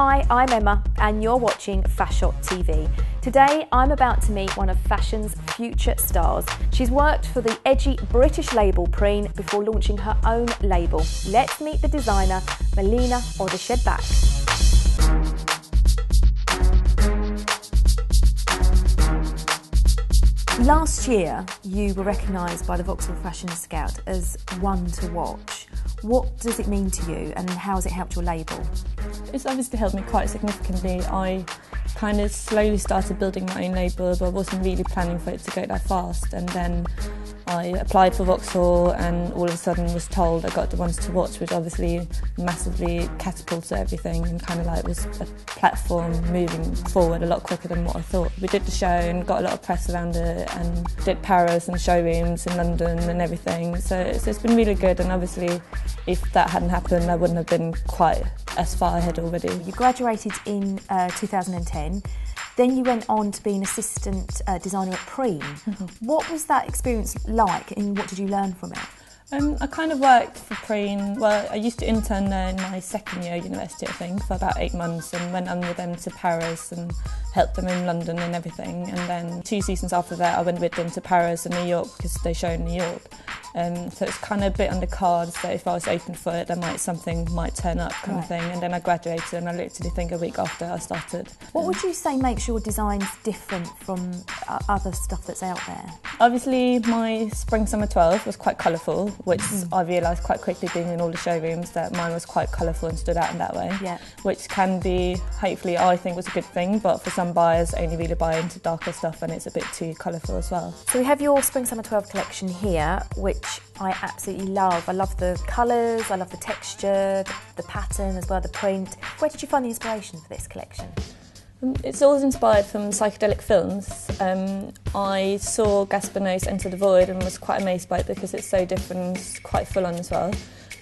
Hi, I'm Emma and you're watching Fashot TV. Today I'm about to meet one of fashion's future stars. She's worked for the edgy British label Preen before launching her own label. Let's meet the designer Malene Oddershede Bach. Last year you were recognised by the Vauxhall Fashion Scout as one to watch. What does it mean to you and how has it helped your label? It's obviously helped me quite significantly. I kind of slowly started building my own label, but I wasn't really planning for it to go that fast. And then I applied for Vauxhall and all of a sudden was told I got the ones to watch, which obviously massively catapulted everything and kind of like was a platform moving forward a lot quicker than what I thought. We did the show and got a lot of press around it and did Paris and showrooms in London and everything. So it's been really good, and obviously if that hadn't happened I wouldn't have been quite as far ahead already. You graduated in 2010. Then you went on to be an assistant designer at Preen. Mm-hmm. What was that experience like and what did you learn from it? I kind of worked for Preen. Well, I used to intern there in my second year at university, I think, for about 8 months, and went on with them to Paris and helped them in London and everything. And then 2 seasons after that I went with them to Paris and New York because they show in New York. So it's kind of a bit on the cards that if I was open for it, something might turn up kind of thing. And then I graduated and I literally think a week after I started. What would you say makes your designs different from other stuff that's out there? Obviously my Spring Summer 12 was quite colourful, which I realised quite quickly being in all the showrooms that mine was quite colourful and stood out in that way. Yeah. Which can be, hopefully I think was a good thing, but for some buyers only really buy into darker stuff and it's a bit too colourful as well. So we have your Spring Summer 12 collection here, which I absolutely love. I love the colours, I love the texture, the pattern as well, the print. Where did you find the inspiration for this collection? It's all inspired from psychedelic films. I saw Gaspar Noé's Enter the Void and was quite amazed by it because it's so different, it's quite full on as well.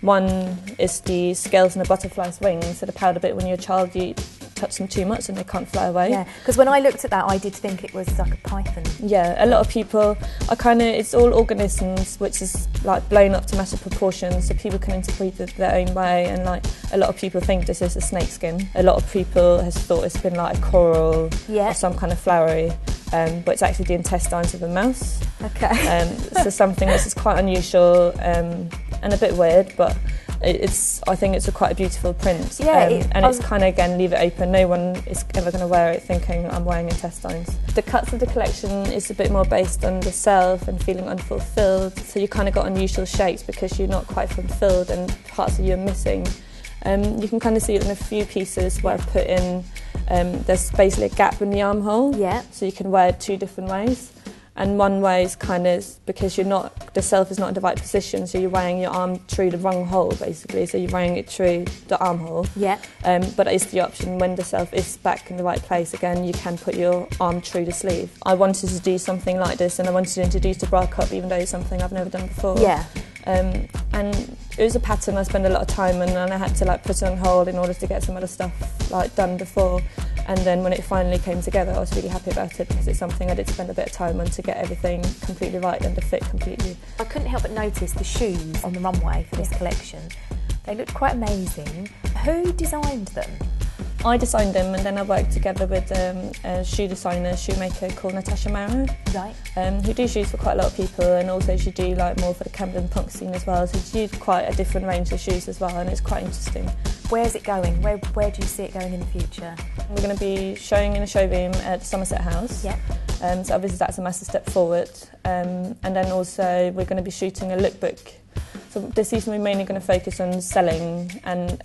One is the scales and the butterfly's wings, so the powder bit when you're a child you touch them too much and they can't fly away. Yeah, because when I looked at that I did think it was like a python. Yeah, a lot of people it's all organisms which is like blown up to massive proportions so people can interpret it their own way, and like a lot of people think this is a snake skin. A lot of people has thought it's been like a coral or some kind of flowery, but it's actually the intestines of a mouse. Okay. So something which is quite unusual and a bit weird, but I think it's quite a beautiful print. Yeah, and it's kind of, again, leave it open. No one is ever going to wear it thinking I'm wearing intestines. The cuts of the collection is a bit more based on the self and feeling unfulfilled. So you kind of got unusual shapes because you're not quite fulfilled and parts of you are missing. You can kind of see it in a few pieces where I've put in, there's basically a gap in the armhole. Yeah. So you can wear it 2 different ways. And one way is kind of because the self is not in the right position, so you're wearing your arm through the wrong hole basically, so you're wearing it through the armhole. Yeah. But it is the option when the self is back in the right place again, you can put your arm through the sleeve. I wanted to do something like this and I wanted to introduce the bra cup even though it's something I've never done before. Yeah. And it was a pattern I spent a lot of time in and I had to like put it on hold in order to get some other stuff like done before. And then when it finally came together, I was really happy about it because it's something I did spend a bit of time on to get everything completely right and to fit completely. I couldn't help but notice the shoes on the runway for this collection. They looked quite amazing. Who designed them? I designed them and then I worked together with a shoemaker called Natasha Mara. Right. Who do shoes for quite a lot of people, and also she do like more for the Camden punk scene as well, so she do quite a different range of shoes as well, and it's quite interesting. Where's it going? Where do you see it going in the future? We're going to be showing in a showroom at Somerset House. Yeah. So obviously that's a massive step forward. And then also we're going to be shooting a lookbook. So this season we're mainly going to focus on selling and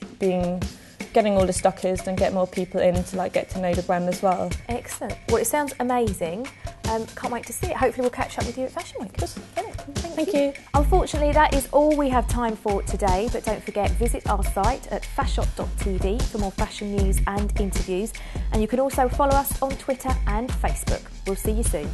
getting all the stockers and get more people in to like get to know the brand as well. Excellent. Well, it sounds amazing. Can't wait to see it. Hopefully we'll catch up with you at Fashion Week. Thank you. Unfortunately, that is all we have time for today, but don't forget, visit our site at fashot.tv for more fashion news and interviews. And you can also follow us on Twitter and Facebook. We'll see you soon.